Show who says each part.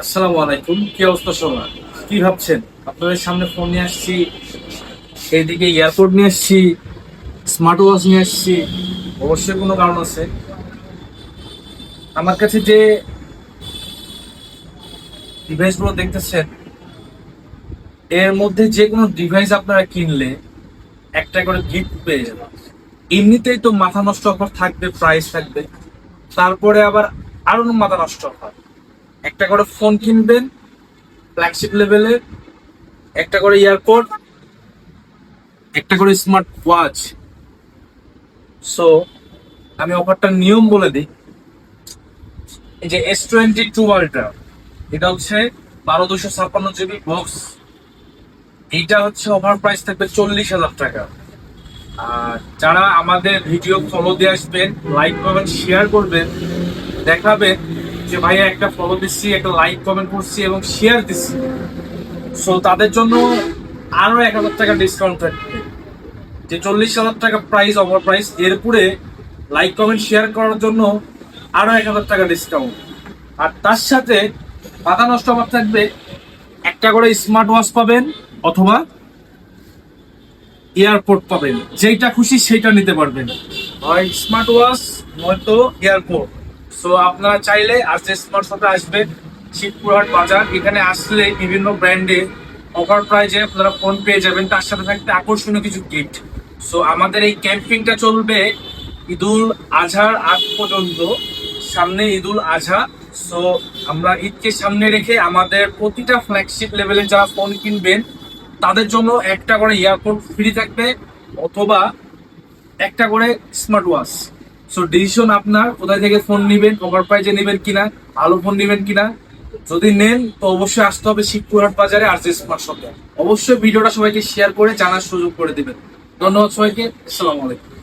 Speaker 1: আসসালামু আলাইকুম। কি অবস্থা সবার? কি ভাবছেন? আপনাদের সামনে ফোন নিয়ে আসছি, এইদিকে এয়ারপোর্ট নিয়ে আসছি, স্মার্ট ওয়াচ নিয়ে আসছি। অবশ্যই কোনো কারণ আছে। আমার কাছে যে ডিভাইস গুলো দেখতেছেন, এর মধ্যে যে কোনো ডিভাইস আপনারা কিনলে একটা করে গিফট পেয়ে যাবেন। এমনিতেই তো মাথা নষ্ট অফার থাকবে, প্রাইস থাকবে, তারপরে আবার আরো মাথা নষ্ট অফার। একটা করে ফোন কিনবেন ফ্ল্যাগশিপ লেভেলে, একটা করে এয়ারপোর্ট, একটা করে স্মার্ট ওয়াচ। সো আমি অফারটার নিয়ম বলে দিই। এই যে S22 আলট্রা, এটা হচ্ছে 12/256 GB বক্স। এইটা হচ্ছে অফার প্রাইস থাকবে 40,000 টাকা। আর যারা আমাদের ভিডিও ফলো দিয়ে আসবেন, লাইক কমেন্ট শেয়ার করবেন, দেখাবেন যে ভাইয়া একটা ফলো দিচ্ছি, একটা লাইক কমেন্ট করছি এবং শেয়ার দিচ্ছি, সো তাদের জন্য আরো 1,000 টাকা ডিসকাউন্ট থাকবে। যে 40,000 টাকা প্রাইস, অফার প্রাইস, এরপরে লাইক কমেন্ট শেয়ার করার জন্য আরো 1,000 টাকা ডিসকাউন্ট। আর তার সাথে মাথা নষ্ট অফার থাকবে, একটা করে স্মার্ট ওয়াচ পাবেন অথবা এয়ারপোর্ট পাবেন। যেইটা খুশি সেইটা নিতে পারবেন, হয় স্মার্ট ওয়াচ নয়তো এয়ারপোর্ট। সো আপনারা চাইলে আজকে স্মার্ট শপে আসবেন, শিবপুরহাট বাজার। এখানে আসলে বিভিন্ন ব্র্যান্ডের অফার প্রাইজে আপনারা ফোন পেয়ে যাবেন, তার সাথে থাকবে আকর্ষণীয় কিছু গিফট। সো আমাদের এই ক্যাম্পিংটা চলবে ঈদুল আজহার আগ পর্যন্ত। সামনে ঈদুল আজহা। সো আমরা ঈদকে সামনে রেখে আমাদের প্রতিটা ফ্ল্যাগশিপ লেভেলে যারা ফোন কিনবেন তাদের জন্য একটা করে ইয়ারফোন ফ্রি থাকবে অথবা একটা করে স্মার্ট ওয়াচ। সো ডিসিশন আপনার, কোথায় থেকে ফোন নেবেন, অফার প্রাইজে নেবেন কিনা, ভালো ফোন নেবেন কিনা। যদি নেন তো অবশ্যই আসতে হবে শিবপুরহাট বাজারে আর যে স্মার্ট শপে। অবশ্যই ভিডিওটা সবাইকে শেয়ার করে জানার সুযোগ করে দিবেন। ধন্যবাদ সবাইকে। আসসালামু আলাইকুম।